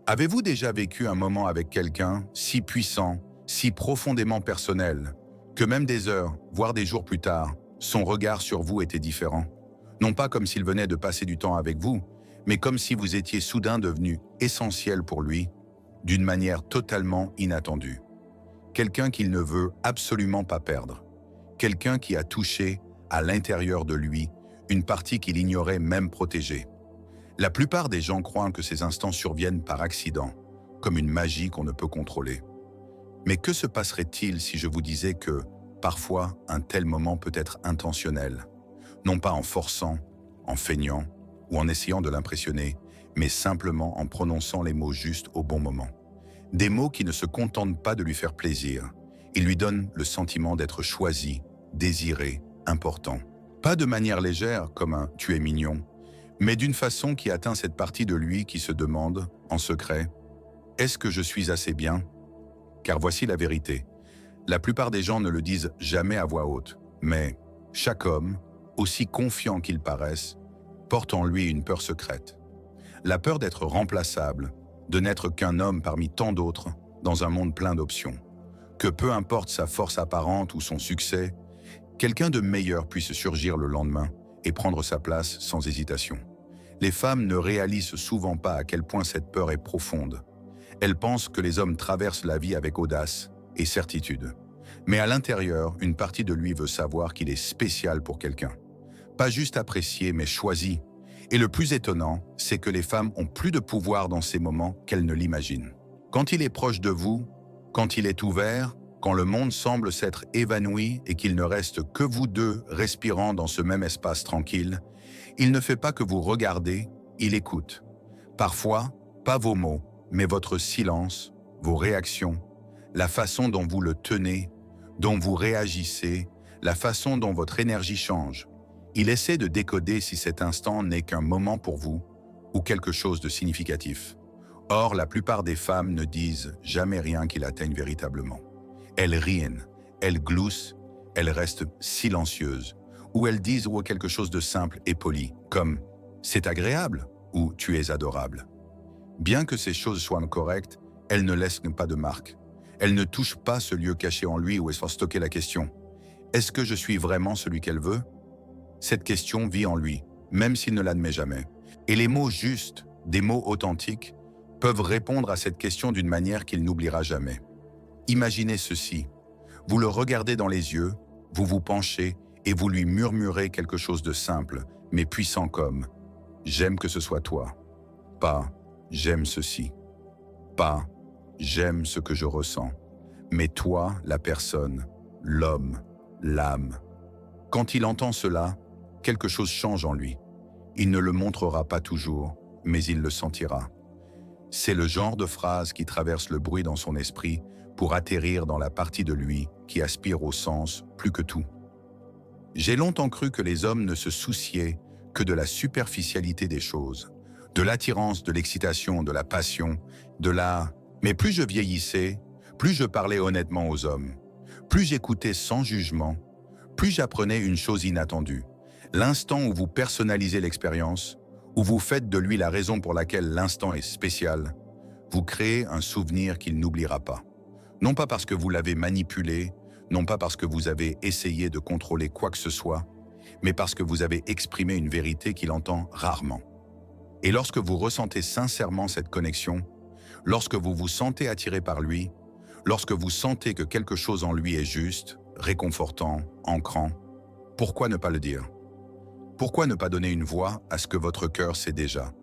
Avez-vous déjà vécu un moment avec quelqu'un si puissant, si profondément personnel, que même des heures, voire des jours plus tard, son regard sur vous était différent? Non pas comme s'il venait de passer du temps avec vous, mais comme si vous étiez soudain devenu essentiel pour lui, d'une manière totalement inattendue. Quelqu'un qu'il ne veut absolument pas perdre. Quelqu'un qui a touché, à l'intérieur de lui, une partie qu'il ignorait même protéger. La plupart des gens croient que ces instants surviennent par accident, comme une magie qu'on ne peut contrôler. Mais que se passerait-il si je vous disais que, parfois, un tel moment peut être intentionnel, non pas en forçant, en feignant ou en essayant de l'impressionner, mais simplement en prononçant les mots justes au bon moment. Des mots qui ne se contentent pas de lui faire plaisir. Ils lui donnent le sentiment d'être choisi, désiré, important. Pas de manière légère, comme un « tu es mignon », mais d'une façon qui atteint cette partie de lui qui se demande, en secret, « Est-ce que je suis assez bien ?» Car voici la vérité. La plupart des gens ne le disent jamais à voix haute, mais chaque homme, aussi confiant qu'il paraisse, porte en lui une peur secrète. La peur d'être remplaçable, de n'être qu'un homme parmi tant d'autres dans un monde plein d'options. Que peu importe sa force apparente ou son succès, quelqu'un de meilleur puisse surgir le lendemain et prendre sa place sans hésitation. Les femmes ne réalisent souvent pas à quel point cette peur est profonde. Elles pensent que les hommes traversent la vie avec audace et certitude. Mais à l'intérieur, une partie de lui veut savoir qu'il est spécial pour quelqu'un. Pas juste apprécié, mais choisi. Et le plus étonnant, c'est que les femmes ont plus de pouvoir dans ces moments qu'elles ne l'imaginent. Quand il est proche de vous, quand il est ouvert, quand le monde semble s'être évanoui et qu'il ne reste que vous deux respirant dans ce même espace tranquille, il ne fait pas que vous regardez, il écoute. Parfois, pas vos mots, mais votre silence, vos réactions, la façon dont vous le tenez, dont vous réagissez, la façon dont votre énergie change. Il essaie de décoder si cet instant n'est qu'un moment pour vous ou quelque chose de significatif. Or, la plupart des femmes ne disent jamais rien qui l'atteigne véritablement. Elles rient, elles gloussent, elles restent silencieuses, ou elles disent quelque chose de simple et poli, comme « c'est agréable » ou « tu es adorable ». Bien que ces choses soient correctes, elles ne laissent pas de marque. Elles ne touchent pas ce lieu caché en lui où elles font stocker la question « Est-ce que je suis vraiment celui qu'elle veut ?» Cette question vit en lui, même s'il ne l'admet jamais. Et les mots justes, des mots authentiques, peuvent répondre à cette question d'une manière qu'il n'oubliera jamais. Imaginez ceci. Vous le regardez dans les yeux, vous vous penchez et vous lui murmurez quelque chose de simple, mais puissant comme « J'aime que ce soit toi ». Pas « J'aime ceci ». Pas « J'aime ce que je ressens ». Mais toi, la personne, l'homme, l'âme. Quand il entend cela, quelque chose change en lui. Il ne le montrera pas toujours, mais il le sentira. C'est le genre de phrase qui traverse le bruit dans son esprit pour atterrir dans la partie de lui qui aspire au sens plus que tout. J'ai longtemps cru que les hommes ne se souciaient que de la superficialité des choses, de l'attirance, de l'excitation, de la passion, de la... Mais plus je vieillissais, plus je parlais honnêtement aux hommes, plus j'écoutais sans jugement, plus j'apprenais une chose inattendue. L'instant où vous personnalisez l'expérience, où vous faites de lui la raison pour laquelle l'instant est spécial, vous créez un souvenir qu'il n'oubliera pas. Non pas parce que vous l'avez manipulé, non pas parce que vous avez essayé de contrôler quoi que ce soit, mais parce que vous avez exprimé une vérité qu'il entend rarement. Et lorsque vous ressentez sincèrement cette connexion, lorsque vous vous sentez attiré par lui, lorsque vous sentez que quelque chose en lui est juste, réconfortant, ancrant, pourquoi ne pas le dire? Pourquoi ne pas donner une voix à ce que votre cœur sait déjà?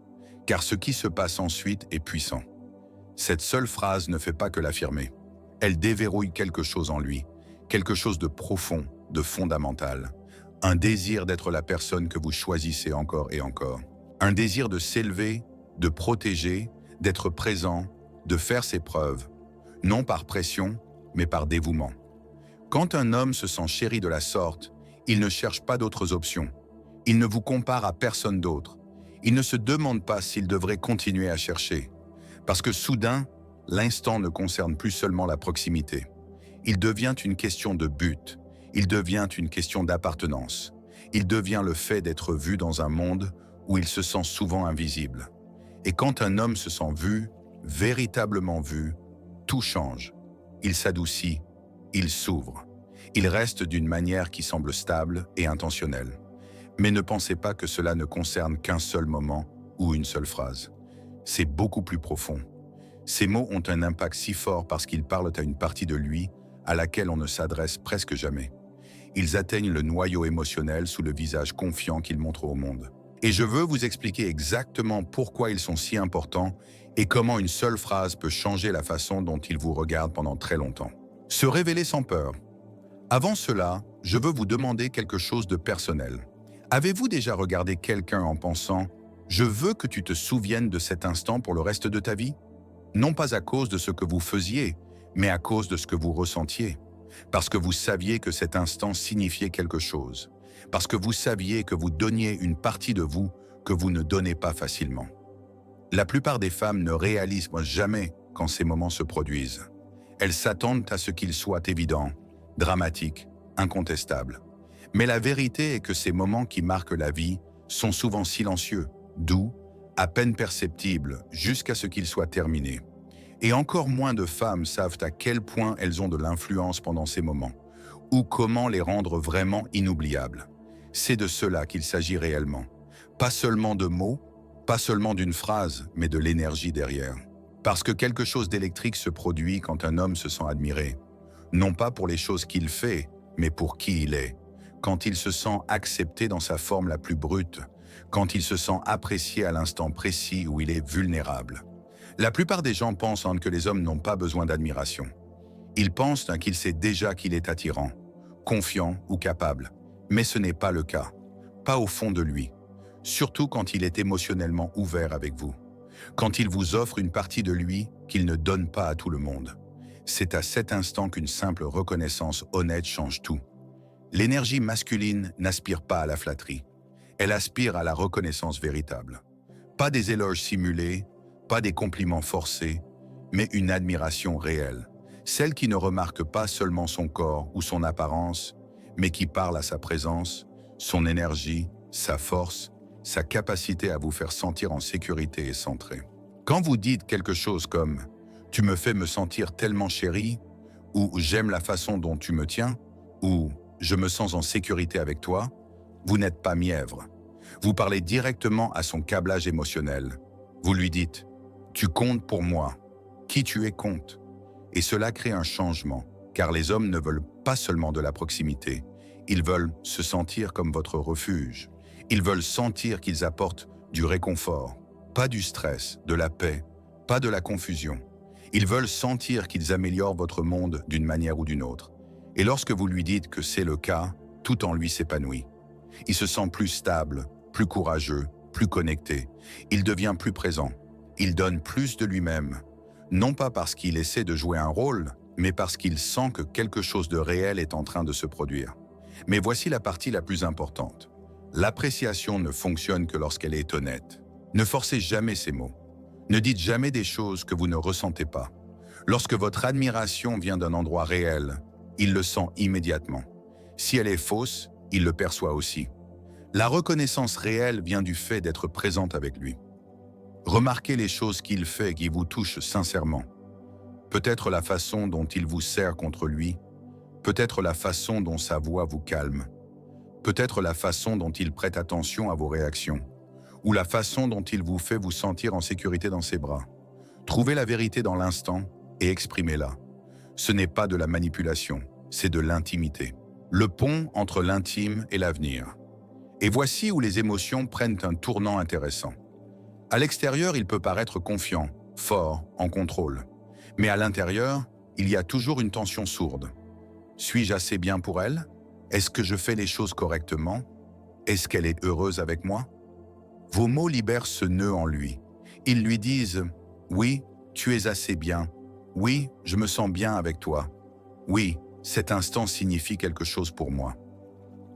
Car ce qui se passe ensuite est puissant. Cette seule phrase ne fait pas que l'affirmer. Elle déverrouille quelque chose en lui, quelque chose de profond, de fondamental. Un désir d'être la personne que vous choisissez encore et encore. Un désir de s'élever, de protéger, d'être présent, de faire ses preuves. Non par pression, mais par dévouement. Quand un homme se sent chéri de la sorte, il ne cherche pas d'autres options. Il ne vous compare à personne d'autre. Il ne se demande pas s'il devrait continuer à chercher. Parce que soudain, l'instant ne concerne plus seulement la proximité. Il devient une question de but. Il devient une question d'appartenance. Il devient le fait d'être vu dans un monde où il se sent souvent invisible. Et quand un homme se sent vu, véritablement vu, tout change. Il s'adoucit, il s'ouvre. Il reste d'une manière qui semble stable et intentionnelle. Mais ne pensez pas que cela ne concerne qu'un seul moment ou une seule phrase. C'est beaucoup plus profond. Ces mots ont un impact si fort parce qu'ils parlent à une partie de lui à laquelle on ne s'adresse presque jamais. Ils atteignent le noyau émotionnel sous le visage confiant qu'ils montrent au monde. Et je veux vous expliquer exactement pourquoi ils sont si importants et comment une seule phrase peut changer la façon dont ils vous regardent pendant très longtemps. Se révéler sans peur. Avant cela, je veux vous demander quelque chose de personnel. Avez-vous déjà regardé quelqu'un en pensant « Je veux que tu te souviennes de cet instant pour le reste de ta vie » ? Non pas à cause de ce que vous faisiez, mais à cause de ce que vous ressentiez. Parce que vous saviez que cet instant signifiait quelque chose. Parce que vous saviez que vous donniez une partie de vous que vous ne donnez pas facilement. La plupart des femmes ne réalisent jamais quand ces moments se produisent. Elles s'attendent à ce qu'ils soient évidents, dramatiques, incontestables. Mais la vérité est que ces moments qui marquent la vie sont souvent silencieux, doux, à peine perceptibles jusqu'à ce qu'ils soient terminés. Et encore moins de femmes savent à quel point elles ont de l'influence pendant ces moments, ou comment les rendre vraiment inoubliables. C'est de cela qu'il s'agit réellement. Pas seulement de mots, pas seulement d'une phrase, mais de l'énergie derrière. Parce que quelque chose d'électrique se produit quand un homme se sent admiré. Non pas pour les choses qu'il fait, mais pour qui il est. Quand il se sent accepté dans sa forme la plus brute, quand il se sent apprécié à l'instant précis où il est vulnérable. La plupart des gens pensent que les hommes n'ont pas besoin d'admiration. Ils pensent qu'il sait déjà qu'il est attirant, confiant ou capable. Mais ce n'est pas le cas. Pas au fond de lui. Surtout quand il est émotionnellement ouvert avec vous. Quand il vous offre une partie de lui qu'il ne donne pas à tout le monde. C'est à cet instant qu'une simple reconnaissance honnête change tout. L'énergie masculine n'aspire pas à la flatterie. Elle aspire à la reconnaissance véritable. Pas des éloges simulés, pas des compliments forcés, mais une admiration réelle. Celle qui ne remarque pas seulement son corps ou son apparence, mais qui parle à sa présence, son énergie, sa force, sa capacité à vous faire sentir en sécurité et centré. Quand vous dites quelque chose comme « tu me fais me sentir tellement chérie » ou « j'aime la façon dont tu me tiens » ou « je me sens en sécurité avec toi », vous n'êtes pas mièvre. Vous parlez directement à son câblage émotionnel. Vous lui dites « tu comptes pour moi ». Qui tu es compte. Et cela crée un changement, car les hommes ne veulent pas seulement de la proximité. Ils veulent se sentir comme votre refuge. Ils veulent sentir qu'ils apportent du réconfort, pas du stress, de la paix, pas de la confusion. Ils veulent sentir qu'ils améliorent votre monde d'une manière ou d'une autre. Et lorsque vous lui dites que c'est le cas, tout en lui s'épanouit. Il se sent plus stable, plus courageux, plus connecté. Il devient plus présent. Il donne plus de lui-même. Non pas parce qu'il essaie de jouer un rôle, mais parce qu'il sent que quelque chose de réel est en train de se produire. Mais voici la partie la plus importante. L'appréciation ne fonctionne que lorsqu'elle est honnête. Ne forcez jamais ces mots. Ne dites jamais des choses que vous ne ressentez pas. Lorsque votre admiration vient d'un endroit réel, il le sent immédiatement. Si elle est fausse, il le perçoit aussi. La reconnaissance réelle vient du fait d'être présente avec lui. Remarquez les choses qu'il fait qui vous touchent sincèrement. Peut-être la façon dont il vous serre contre lui, peut-être la façon dont sa voix vous calme, peut-être la façon dont il prête attention à vos réactions, ou la façon dont il vous fait vous sentir en sécurité dans ses bras. Trouvez la vérité dans l'instant et exprimez-la. Ce n'est pas de la manipulation, c'est de l'intimité. Le pont entre l'intime et l'avenir. Et voici où les émotions prennent un tournant intéressant. À l'extérieur, il peut paraître confiant, fort, en contrôle. Mais à l'intérieur, il y a toujours une tension sourde. Suis-je assez bien pour elle? Est-ce que je fais les choses correctement? Est-ce qu'elle est heureuse avec moi? Vos mots libèrent ce nœud en lui. Ils lui disent « Oui, tu es assez bien. Oui, je me sens bien avec toi. Oui, cet instant signifie quelque chose pour moi. »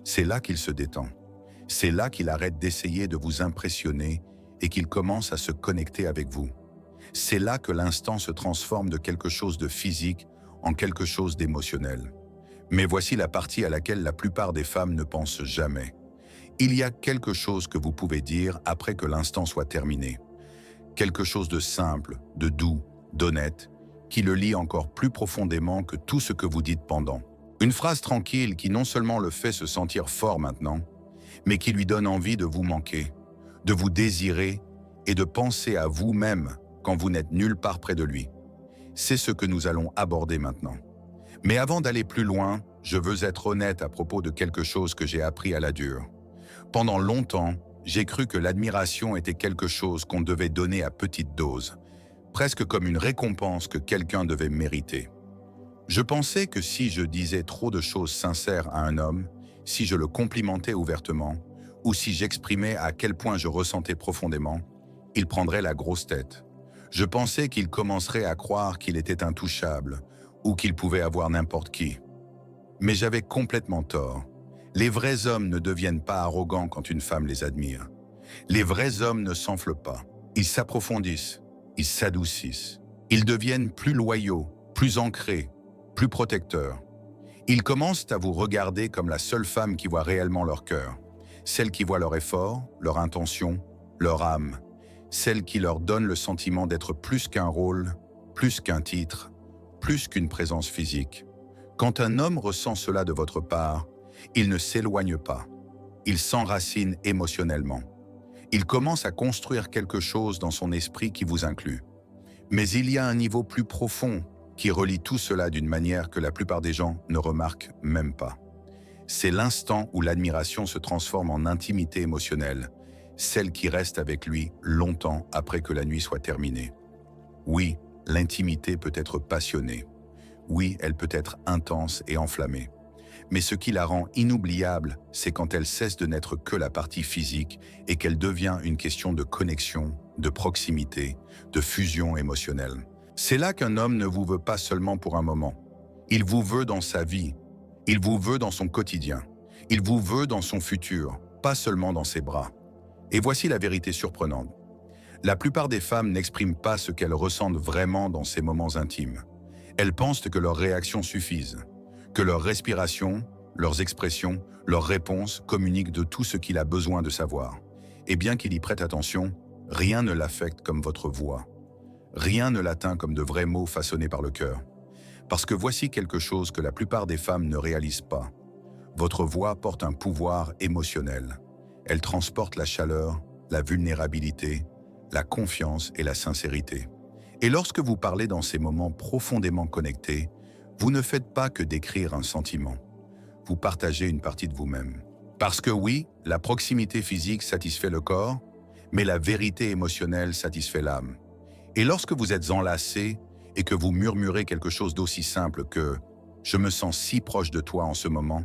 C'est là qu'il se détend. C'est là qu'il arrête d'essayer de vous impressionner et qu'il commence à se connecter avec vous. C'est là que l'instant se transforme de quelque chose de physique en quelque chose d'émotionnel. Mais voici la partie à laquelle la plupart des femmes ne pensent jamais. Il y a quelque chose que vous pouvez dire après que l'instant soit terminé. quelque chose de simple, de doux, d'honnête, qui le lie encore plus profondément que tout ce que vous dites pendant. Une phrase tranquille qui non seulement le fait se sentir fort maintenant, mais qui lui donne envie de vous manquer, de vous désirer et de penser à vous-même quand vous n'êtes nulle part près de lui. C'est ce que nous allons aborder maintenant. Mais avant d'aller plus loin, je veux être honnête à propos de quelque chose que j'ai appris à la dure. Pendant longtemps, j'ai cru que l'admiration était quelque chose qu'on devait donner à petite dose, presque comme une récompense que quelqu'un devait mériter. Je pensais que si je disais trop de choses sincères à un homme, si je le complimentais ouvertement, ou si j'exprimais à quel point je ressentais profondément, il prendrait la grosse tête. Je pensais qu'il commencerait à croire qu'il était intouchable, ou qu'il pouvait avoir n'importe qui. Mais j'avais complètement tort. Les vrais hommes ne deviennent pas arrogants quand une femme les admire. Les vrais hommes ne s'enflent pas. Ils s'approfondissent, ils s'adoucissent. Ils deviennent plus loyaux, plus ancrés, plus protecteurs. Ils commencent à vous regarder comme la seule femme qui voit réellement leur cœur, celle qui voit leur effort, leur intention, leur âme, celle qui leur donne le sentiment d'être plus qu'un rôle, plus qu'un titre, plus qu'une présence physique. Quand un homme ressent cela de votre part, il ne s'éloigne pas, il s'enracine émotionnellement. Il commence à construire quelque chose dans son esprit qui vous inclut. Mais il y a un niveau plus profond qui relie tout cela d'une manière que la plupart des gens ne remarquent même pas. C'est l'instant où l'admiration se transforme en intimité émotionnelle, celle qui reste avec lui longtemps après que la nuit soit terminée. Oui, l'intimité peut être passionnée. Oui, elle peut être intense et enflammée. Mais ce qui la rend inoubliable, c'est quand elle cesse de n'être que la partie physique et qu'elle devient une question de connexion, de proximité, de fusion émotionnelle. C'est là qu'un homme ne vous veut pas seulement pour un moment. Il vous veut dans sa vie. Il vous veut dans son quotidien. Il vous veut dans son futur, pas seulement dans ses bras. Et voici la vérité surprenante. La plupart des femmes n'expriment pas ce qu'elles ressentent vraiment dans ces moments intimes. Elles pensent que leurs réactions suffisent, que leur respiration, leurs expressions, leurs réponses communiquent de tout ce qu'il a besoin de savoir. Et bien qu'il y prête attention, rien ne l'affecte comme votre voix. Rien ne l'atteint comme de vrais mots façonnés par le cœur. Parce que voici quelque chose que la plupart des femmes ne réalisent pas. Votre voix porte un pouvoir émotionnel. Elle transporte la chaleur, la vulnérabilité, la confiance et la sincérité. Et lorsque vous parlez dans ces moments profondément connectés, vous ne faites pas que décrire un sentiment. Vous partagez une partie de vous-même. Parce que oui, la proximité physique satisfait le corps, mais la vérité émotionnelle satisfait l'âme. Et lorsque vous êtes enlacé et que vous murmurez quelque chose d'aussi simple que « je me sens si proche de toi en ce moment »,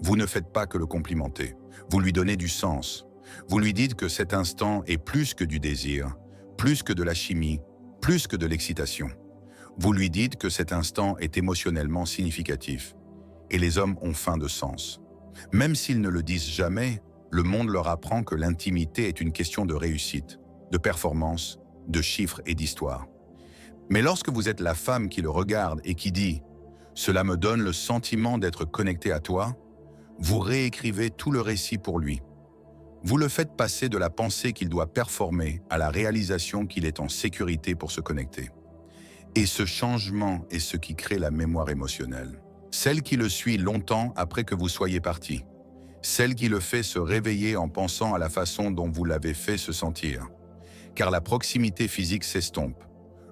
vous ne faites pas que le complimenter. Vous lui donnez du sens. Vous lui dites que cet instant est plus que du désir, plus que de la chimie, plus que de l'excitation. Vous lui dites que cet instant est émotionnellement significatif. Et les hommes ont faim de sens. Même s'ils ne le disent jamais, le monde leur apprend que l'intimité est une question de réussite, de performance, de chiffres et d'histoire. Mais lorsque vous êtes la femme qui le regarde et qui dit « Cela me donne le sentiment d'être connecté à toi », vous réécrivez tout le récit pour lui. Vous le faites passer de la pensée qu'il doit performer à la réalisation qu'il est en sécurité pour se connecter. Et ce changement est ce qui crée la mémoire émotionnelle. Celle qui le suit longtemps après que vous soyez parti. Celle qui le fait se réveiller en pensant à la façon dont vous l'avez fait se sentir. Car la proximité physique s'estompe.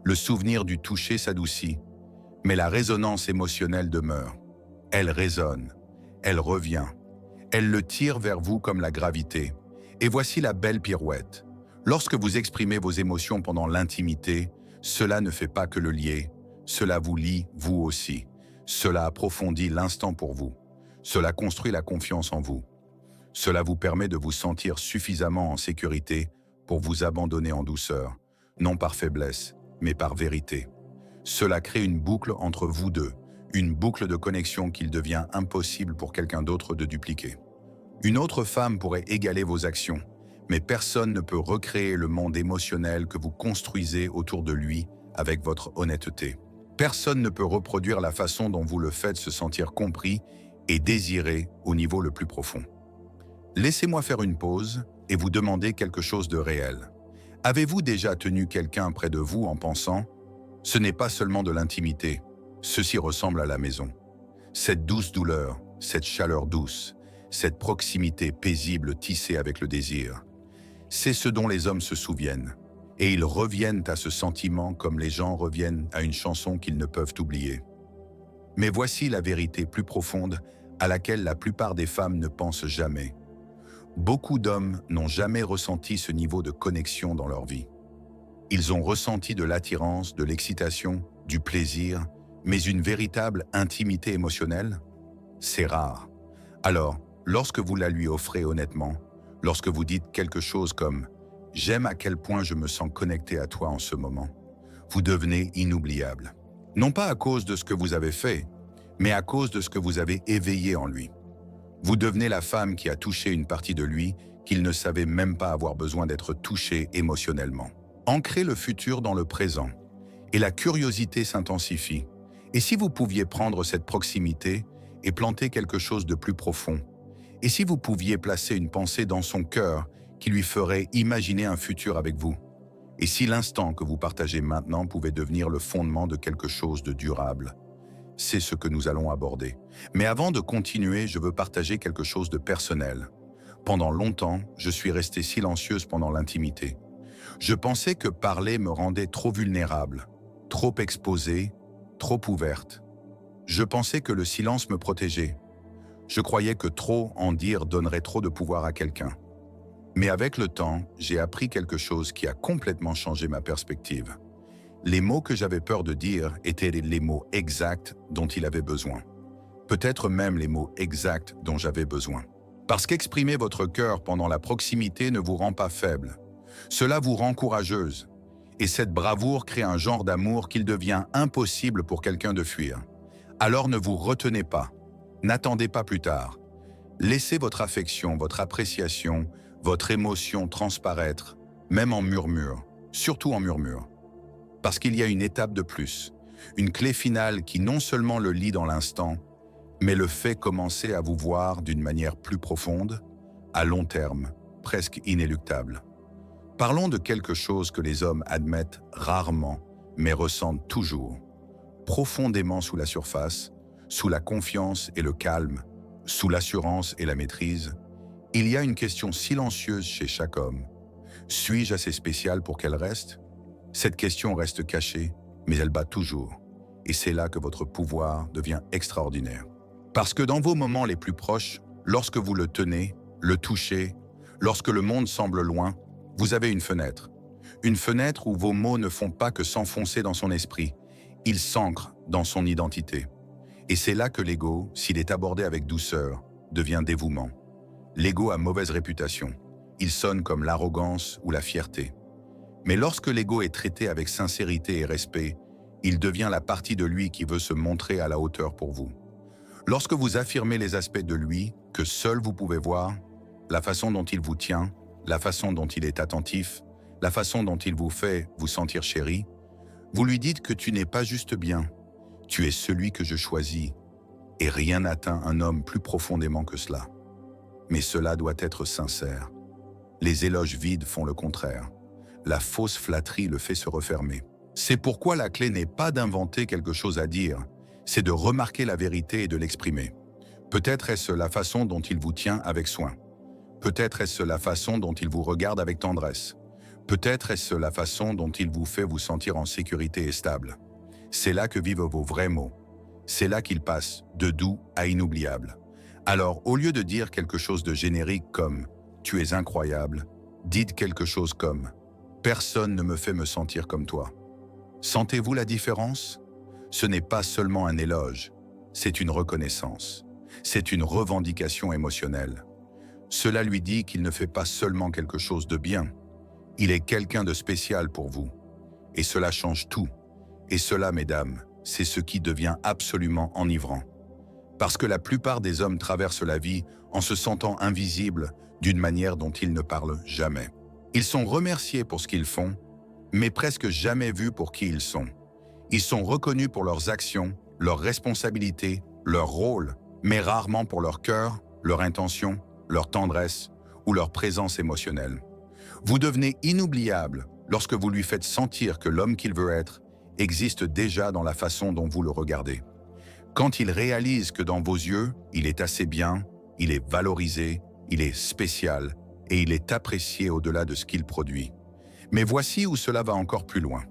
Le souvenir du toucher s'adoucit. Mais la résonance émotionnelle demeure. Elle résonne. Elle revient. Elle le tire vers vous comme la gravité. Et voici la belle pirouette. Lorsque vous exprimez vos émotions pendant l'intimité, cela ne fait pas que le lier, cela vous lie vous aussi. Cela approfondit l'instant pour vous. Cela construit la confiance en vous. Cela vous permet de vous sentir suffisamment en sécurité pour vous abandonner en douceur, non par faiblesse, mais par vérité. Cela crée une boucle entre vous deux, une boucle de connexion qu'il devient impossible pour quelqu'un d'autre de dupliquer. Une autre femme pourrait égaler vos actions, mais personne ne peut recréer le monde émotionnel que vous construisez autour de lui avec votre honnêteté. Personne ne peut reproduire la façon dont vous le faites se sentir compris et désiré au niveau le plus profond. Laissez-moi faire une pause et vous demander quelque chose de réel. Avez-vous déjà tenu quelqu'un près de vous en pensant « Ce n'est pas seulement de l'intimité, ceci ressemble à la maison ». Cette douce douleur, cette chaleur douce, cette proximité paisible tissée avec le désir, c'est ce dont les hommes se souviennent. Et ils reviennent à ce sentiment comme les gens reviennent à une chanson qu'ils ne peuvent oublier. Mais voici la vérité plus profonde à laquelle la plupart des femmes ne pensent jamais. Beaucoup d'hommes n'ont jamais ressenti ce niveau de connexion dans leur vie. Ils ont ressenti de l'attirance, de l'excitation, du plaisir, mais une véritable intimité émotionnelle, c'est rare. Alors, lorsque vous la lui offrez honnêtement, lorsque vous dites quelque chose comme « J'aime à quel point je me sens connecté à toi en ce moment », vous devenez inoubliable. Non pas à cause de ce que vous avez fait, mais à cause de ce que vous avez éveillé en lui. Vous devenez la femme qui a touché une partie de lui qu'il ne savait même pas avoir besoin d'être touché émotionnellement. Ancrez le futur dans le présent, et la curiosité s'intensifie. Et si vous pouviez prendre cette proximité et planter quelque chose de plus profond? Et si vous pouviez placer une pensée dans son cœur qui lui ferait imaginer un futur avec vous? Et si l'instant que vous partagez maintenant pouvait devenir le fondement de quelque chose de durable? C'est ce que nous allons aborder. Mais avant de continuer, je veux partager quelque chose de personnel. Pendant longtemps, je suis restée silencieuse pendant l'intimité. Je pensais que parler me rendait trop vulnérable, trop exposée, trop ouverte. Je pensais que le silence me protégeait. Je croyais que trop en dire donnerait trop de pouvoir à quelqu'un. Mais avec le temps, j'ai appris quelque chose qui a complètement changé ma perspective. Les mots que j'avais peur de dire étaient les mots exacts dont il avait besoin. Peut-être même les mots exacts dont j'avais besoin. Parce qu'exprimer votre cœur pendant la proximité ne vous rend pas faible. Cela vous rend courageuse. Et cette bravoure crée un genre d'amour qu'il devient impossible pour quelqu'un de fuir. Alors ne vous retenez pas. N'attendez pas plus tard. Laissez votre affection, votre appréciation, votre émotion transparaître, même en murmure, surtout en murmure. Parce qu'il y a une étape de plus, une clé finale qui non seulement le lie dans l'instant, mais le fait commencer à vous voir d'une manière plus profonde, à long terme, presque inéluctable. Parlons de quelque chose que les hommes admettent rarement, mais ressentent toujours. Profondément sous la surface, sous la confiance et le calme, sous l'assurance et la maîtrise, il y a une question silencieuse chez chaque homme. Suis-je assez spécial pour qu'elle reste? Cette question reste cachée, mais elle bat toujours. Et c'est là que votre pouvoir devient extraordinaire. Parce que dans vos moments les plus proches, lorsque vous le tenez, le touchez, lorsque le monde semble loin, vous avez une fenêtre. Une fenêtre où vos mots ne font pas que s'enfoncer dans son esprit. Ils s'ancrent dans son identité. Et c'est là que l'ego, s'il est abordé avec douceur, devient dévouement. L'ego a mauvaise réputation. Il sonne comme l'arrogance ou la fierté. Mais lorsque l'ego est traité avec sincérité et respect, il devient la partie de lui qui veut se montrer à la hauteur pour vous. Lorsque vous affirmez les aspects de lui que seul vous pouvez voir, la façon dont il vous tient, la façon dont il est attentif, la façon dont il vous fait vous sentir chéri, vous lui dites que tu n'es pas juste bien, tu es celui que je choisis, et rien n'atteint un homme plus profondément que cela. Mais cela doit être sincère. Les éloges vides font le contraire. La fausse flatterie le fait se refermer. C'est pourquoi la clé n'est pas d'inventer quelque chose à dire, c'est de remarquer la vérité et de l'exprimer. Peut-être est-ce la façon dont il vous tient avec soin. Peut-être est-ce la façon dont il vous regarde avec tendresse. Peut-être est-ce la façon dont il vous fait vous sentir en sécurité et stable. C'est là que vivent vos vrais mots. C'est là qu'ils passent de doux à inoubliable. Alors, au lieu de dire quelque chose de générique comme « tu es incroyable », dites quelque chose comme « personne ne me fait me sentir comme toi ». Sentez-vous la différence? Ce n'est pas seulement un éloge, c'est une reconnaissance. C'est une revendication émotionnelle. Cela lui dit qu'il ne fait pas seulement quelque chose de bien, il est quelqu'un de spécial pour vous. Et cela change tout. Et cela, mesdames, c'est ce qui devient absolument enivrant. Parce que la plupart des hommes traversent la vie en se sentant invisibles d'une manière dont ils ne parlent jamais. Ils sont remerciés pour ce qu'ils font, mais presque jamais vus pour qui ils sont. Ils sont reconnus pour leurs actions, leurs responsabilités, leur rôle, mais rarement pour leur cœur, leur intention, leur tendresse ou leur présence émotionnelle. Vous devenez inoubliable lorsque vous lui faites sentir que l'homme qu'il veut être existe déjà dans la façon dont vous le regardez. Quand il réalise que dans vos yeux, il est assez bien, il est valorisé, il est spécial et il est apprécié au-delà de ce qu'il produit. Mais voici où cela va encore plus loin.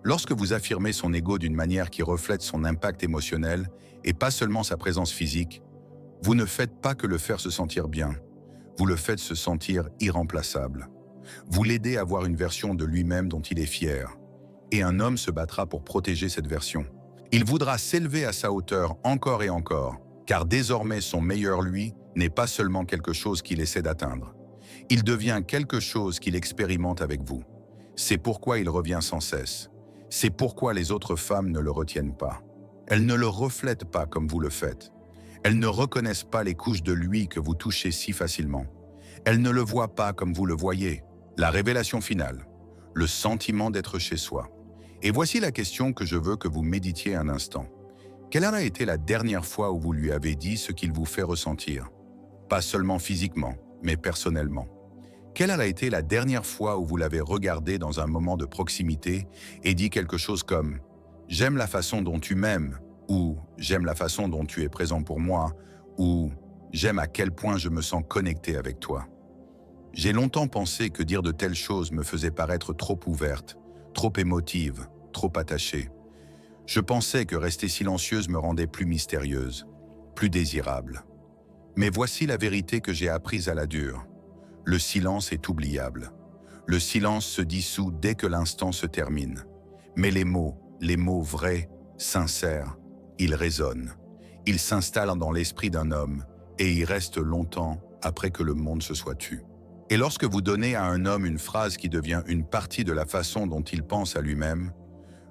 Lorsque vous affirmez son ego d'une manière qui reflète son impact émotionnel et pas seulement sa présence physique, vous ne faites pas que le faire se sentir bien, vous le faites se sentir irremplaçable. Vous l'aidez à voir une version de lui-même dont il est fier. Et un homme se battra pour protéger cette version. Il voudra s'élever à sa hauteur encore et encore, car désormais son meilleur lui n'est pas seulement quelque chose qu'il essaie d'atteindre. Il devient quelque chose qu'il expérimente avec vous. C'est pourquoi il revient sans cesse. C'est pourquoi les autres femmes ne le retiennent pas. Elles ne le reflètent pas comme vous le faites. Elles ne reconnaissent pas les couches de lui que vous touchez si facilement. Elles ne le voient pas comme vous le voyez. La révélation finale, le sentiment d'être chez soi. Et voici la question que je veux que vous méditiez un instant. Quelle a été la dernière fois où vous lui avez dit ce qu'il vous fait ressentir? Pas seulement physiquement, mais personnellement. Quelle a été la dernière fois où vous l'avez regardé dans un moment de proximité et dit quelque chose comme « J'aime la façon dont tu m'aimes » ou « J'aime la façon dont tu es présent pour moi » ou « J'aime à quel point je me sens connecté avec toi ». J'ai longtemps pensé que dire de telles choses me faisait paraître trop ouverte, trop émotive, trop attachée. Je pensais que rester silencieuse me rendait plus mystérieuse, plus désirable. Mais voici la vérité que j'ai apprise à la dure. Le silence est oubliable. Le silence se dissout dès que l'instant se termine. Mais les mots vrais, sincères, ils résonnent. Ils s'installent dans l'esprit d'un homme et y restent longtemps après que le monde se soit tu. Et lorsque vous donnez à un homme une phrase qui devient une partie de la façon dont il pense à lui-même,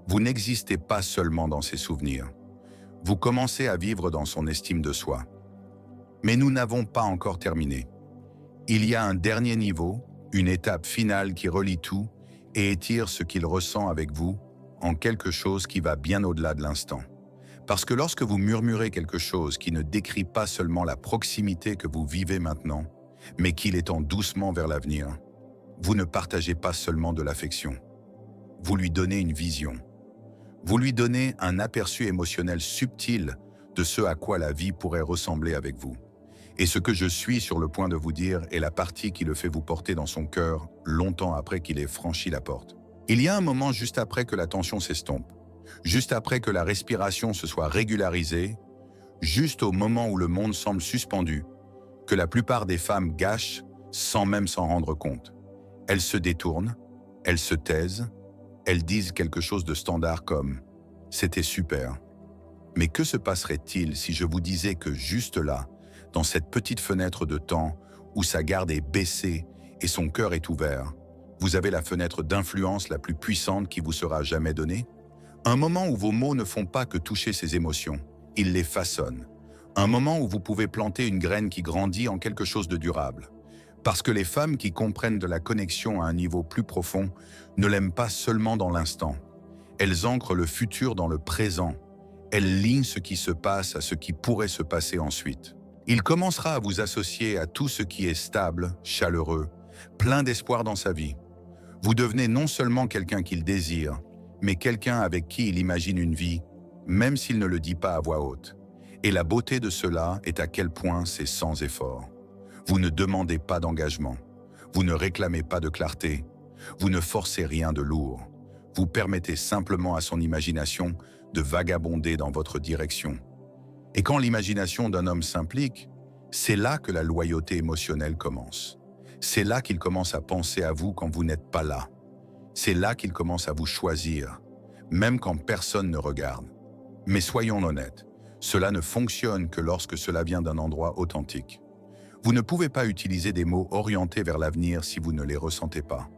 vous n'existez pas seulement dans ses souvenirs. Vous commencez à vivre dans son estime de soi. Mais nous n'avons pas encore terminé. Il y a un dernier niveau, une étape finale qui relie tout et étire ce qu'il ressent avec vous en quelque chose qui va bien au-delà de l'instant. Parce que lorsque vous murmurez quelque chose qui ne décrit pas seulement la proximité que vous vivez maintenant, mais qu'il étend doucement vers l'avenir, vous ne partagez pas seulement de l'affection. Vous lui donnez une vision. Vous lui donnez un aperçu émotionnel subtil de ce à quoi la vie pourrait ressembler avec vous. Et ce que je suis sur le point de vous dire est la partie qui le fait vous porter dans son cœur longtemps après qu'il ait franchi la porte. Il y a un moment juste après que la tension s'estompe, juste après que la respiration se soit régularisée, juste au moment où le monde semble suspendu, que la plupart des femmes gâchent sans même s'en rendre compte. Elles se détournent, elles se taisent, elles disent quelque chose de standard comme « c'était super ». Mais que se passerait-il si je vous disais que juste là, dans cette petite fenêtre de temps où sa garde est baissée et son cœur est ouvert, vous avez la fenêtre d'influence la plus puissante qui vous sera jamais donnée? Un moment où vos mots ne font pas que toucher ses émotions, ils les façonnent. Un moment où vous pouvez planter une graine qui grandit en quelque chose de durable. Parce que les femmes qui comprennent de la connexion à un niveau plus profond ne l'aiment pas seulement dans l'instant. Elles ancrent le futur dans le présent. Elles lignent ce qui se passe à ce qui pourrait se passer ensuite. Il commencera à vous associer à tout ce qui est stable, chaleureux, plein d'espoir dans sa vie. Vous devenez non seulement quelqu'un qu'il désire, mais quelqu'un avec qui il imagine une vie, même s'il ne le dit pas à voix haute. Et la beauté de cela est à quel point c'est sans effort. Vous ne demandez pas d'engagement. Vous ne réclamez pas de clarté. Vous ne forcez rien de lourd. Vous permettez simplement à son imagination de vagabonder dans votre direction. Et quand l'imagination d'un homme s'implique, c'est là que la loyauté émotionnelle commence. C'est là qu'il commence à penser à vous quand vous n'êtes pas là. C'est là qu'il commence à vous choisir, même quand personne ne regarde. Mais soyons honnêtes, cela ne fonctionne que lorsque cela vient d'un endroit authentique. Vous ne pouvez pas utiliser des mots orientés vers l'avenir si vous ne les ressentez pas.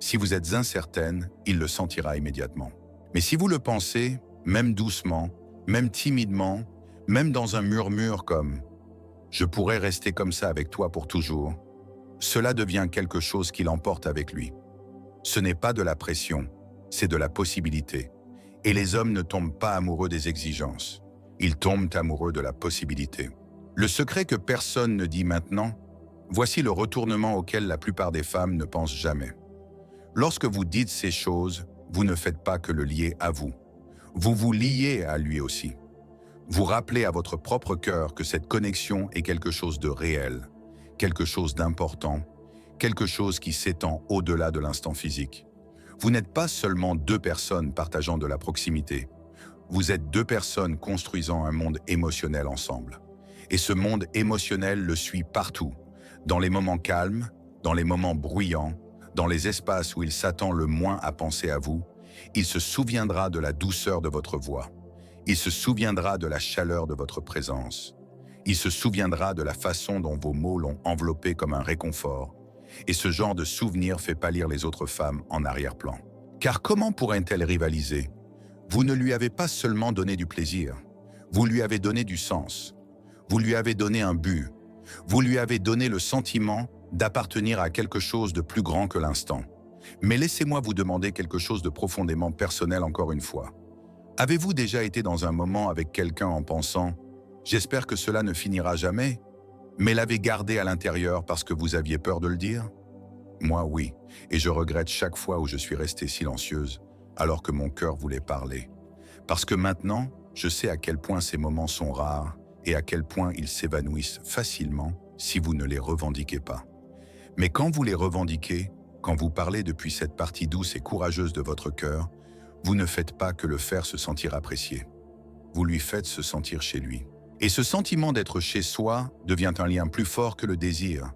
Si vous êtes incertaine, il le sentira immédiatement. Mais si vous le pensez, même doucement, même timidement, même dans un murmure comme « je pourrais rester comme ça avec toi pour toujours », cela devient quelque chose qui l'emporte avec lui. Ce n'est pas de la pression, c'est de la possibilité. Et les hommes ne tombent pas amoureux des exigences. Ils tombent amoureux de la possibilité. Le secret que personne ne dit maintenant, Voici le retournement auquel la plupart des femmes ne pensent jamais. Lorsque vous dites ces choses, vous ne faites pas que le lier à vous. Vous vous liez à lui aussi. Vous rappelez à votre propre cœur que cette connexion est quelque chose de réel, quelque chose d'important, quelque chose qui s'étend au-delà de l'instant physique. Vous n'êtes pas seulement deux personnes partageant de la proximité. Vous êtes deux personnes construisant un monde émotionnel ensemble. Et ce monde émotionnel le suit partout, dans les moments calmes, dans les moments bruyants, dans les espaces où il s'attend le moins à penser à vous. Il se souviendra de la douceur de votre voix. Il se souviendra de la chaleur de votre présence. Il se souviendra de la façon dont vos mots l'ont enveloppé comme un réconfort. Et ce genre de souvenir fait pâlir les autres femmes en arrière-plan. Car comment pourrait-elle rivaliser? Vous ne lui avez pas seulement donné du plaisir, vous lui avez donné du sens. Vous lui avez donné un but. Vous lui avez donné le sentiment d'appartenir à quelque chose de plus grand que l'instant. Mais laissez-moi vous demander quelque chose de profondément personnel encore une fois. Avez-vous déjà été dans un moment avec quelqu'un en pensant « J'espère que cela ne finira jamais », mais l'avez gardé à l'intérieur parce que vous aviez peur de le dire? Moi, oui, et je regrette chaque fois où je suis restée silencieuse alors que mon cœur voulait parler. Parce que maintenant, je sais à quel point ces moments sont rares et à quel point ils s'évanouissent facilement si vous ne les revendiquez pas. Mais quand vous les revendiquez, quand vous parlez depuis cette partie douce et courageuse de votre cœur, vous ne faites pas que le faire se sentir apprécié. Vous lui faites se sentir chez lui. Et ce sentiment d'être chez soi devient un lien plus fort que le désir,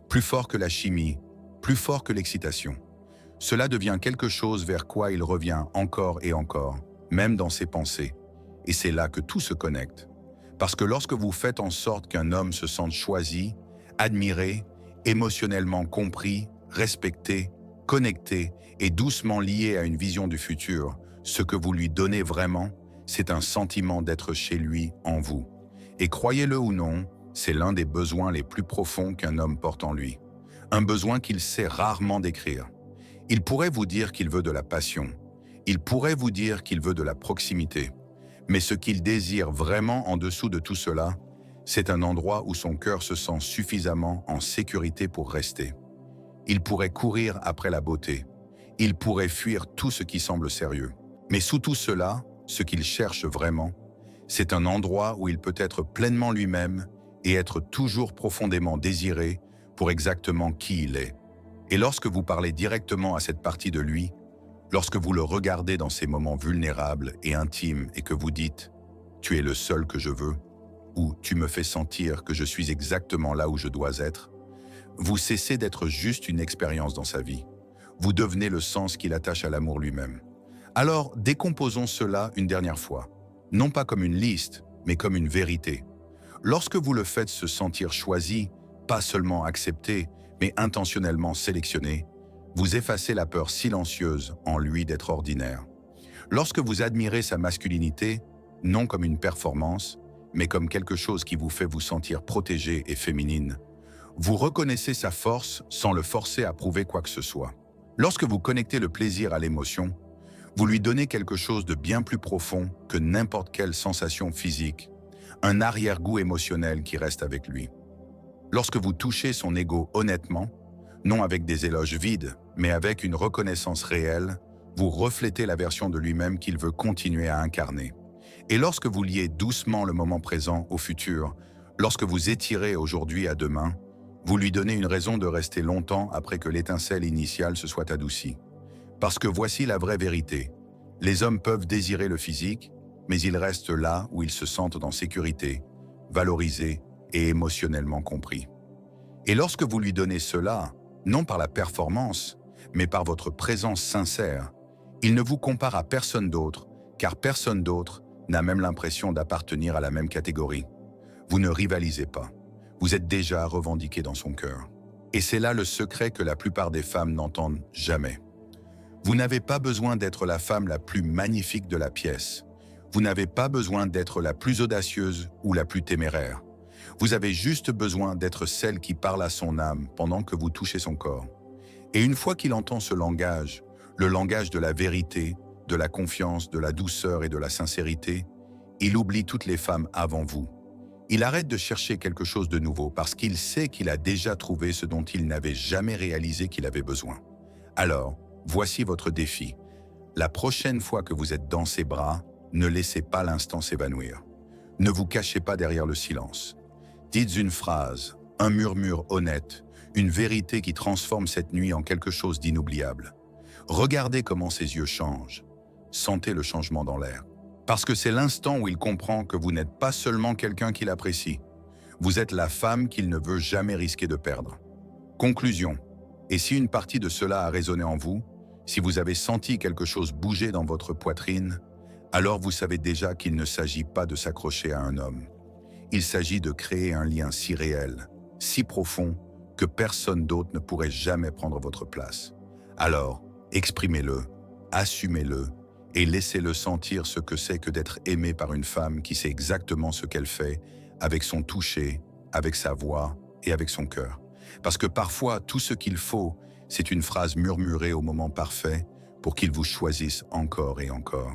plus fort que la chimie, plus fort que l'excitation. Cela devient quelque chose vers quoi il revient encore et encore, même dans ses pensées. Et c'est là que tout se connecte. Parce que lorsque vous faites en sorte qu'un homme se sente choisi, admiré, émotionnellement compris, respecté, connecté et doucement lié à une vision du futur, ce que vous lui donnez vraiment, c'est un sentiment d'être chez lui en vous. Et croyez-le ou non, c'est l'un des besoins les plus profonds qu'un homme porte en lui. Un besoin qu'il sait rarement décrire. Il pourrait vous dire qu'il veut de la passion. Il pourrait vous dire qu'il veut de la proximité. Mais ce qu'il désire vraiment en dessous de tout cela, c'est un endroit où son cœur se sent suffisamment en sécurité pour rester. Il pourrait courir après la beauté. Il pourrait fuir tout ce qui semble sérieux. Mais sous tout cela, ce qu'il cherche vraiment, c'est un endroit où il peut être pleinement lui-même et être toujours profondément désiré pour exactement qui il est. Et lorsque vous parlez directement à cette partie de lui, lorsque vous le regardez dans ces moments vulnérables et intimes et que vous dites « Tu es le seul que je veux » ou « Tu me fais sentir que je suis exactement là où je dois être », vous cessez d'être juste une expérience dans sa vie. Vous devenez le sens qu'il attache à l'amour lui-même. Alors, décomposons cela une dernière fois. Non pas comme une liste, mais comme une vérité. Lorsque vous le faites se sentir choisi, pas seulement accepté, mais intentionnellement sélectionné, vous effacez la peur silencieuse en lui d'être ordinaire. Lorsque vous admirez sa masculinité, non comme une performance, mais comme quelque chose qui vous fait vous sentir protégée et féminine, vous reconnaissez sa force sans le forcer à prouver quoi que ce soit. Lorsque vous connectez le plaisir à l'émotion, vous lui donnez quelque chose de bien plus profond que n'importe quelle sensation physique, un arrière-goût émotionnel qui reste avec lui. Lorsque vous touchez son ego honnêtement, non avec des éloges vides, mais avec une reconnaissance réelle, vous reflétez la version de lui-même qu'il veut continuer à incarner. Et lorsque vous liez doucement le moment présent au futur, lorsque vous étirez aujourd'hui à demain, vous lui donnez une raison de rester longtemps après que l'étincelle initiale se soit adoucie. Parce que voici la vraie vérité. Les hommes peuvent désirer le physique, mais ils restent là où ils se sentent en sécurité, valorisés et émotionnellement compris. Et lorsque vous lui donnez cela, non par la performance, mais par votre présence sincère, il ne vous compare à personne d'autre, car personne d'autre n'a même l'impression d'appartenir à la même catégorie. Vous ne rivalisez pas. Vous êtes déjà revendiqué dans son cœur. Et c'est là le secret que la plupart des femmes n'entendent jamais. Vous n'avez pas besoin d'être la femme la plus magnifique de la pièce. Vous n'avez pas besoin d'être la plus audacieuse ou la plus téméraire. Vous avez juste besoin d'être celle qui parle à son âme pendant que vous touchez son corps. Et une fois qu'il entend ce langage, le langage de la vérité, de la confiance, de la douceur et de la sincérité, il oublie toutes les femmes avant vous. Il arrête de chercher quelque chose de nouveau parce qu'il sait qu'il a déjà trouvé ce dont il n'avait jamais réalisé qu'il avait besoin. Alors, voici votre défi. La prochaine fois que vous êtes dans ses bras, ne laissez pas l'instant s'évanouir. Ne vous cachez pas derrière le silence. Dites une phrase, un murmure honnête, une vérité qui transforme cette nuit en quelque chose d'inoubliable. Regardez comment ses yeux changent. Sentez le changement dans l'air. Parce que c'est l'instant où il comprend que vous n'êtes pas seulement quelqu'un qu'il apprécie. Vous êtes la femme qu'il ne veut jamais risquer de perdre. Conclusion. Et si une partie de cela a résonné en vous, si vous avez senti quelque chose bouger dans votre poitrine, alors vous savez déjà qu'il ne s'agit pas de s'accrocher à un homme. Il s'agit de créer un lien si réel, si profond, que personne d'autre ne pourrait jamais prendre votre place. Alors, exprimez-le, assumez-le, et laissez-le sentir ce que c'est que d'être aimé par une femme qui sait exactement ce qu'elle fait, avec son toucher, avec sa voix et avec son cœur. Parce que parfois, tout ce qu'il faut, c'est une phrase murmurée au moment parfait pour qu'il vous choisisse encore et encore.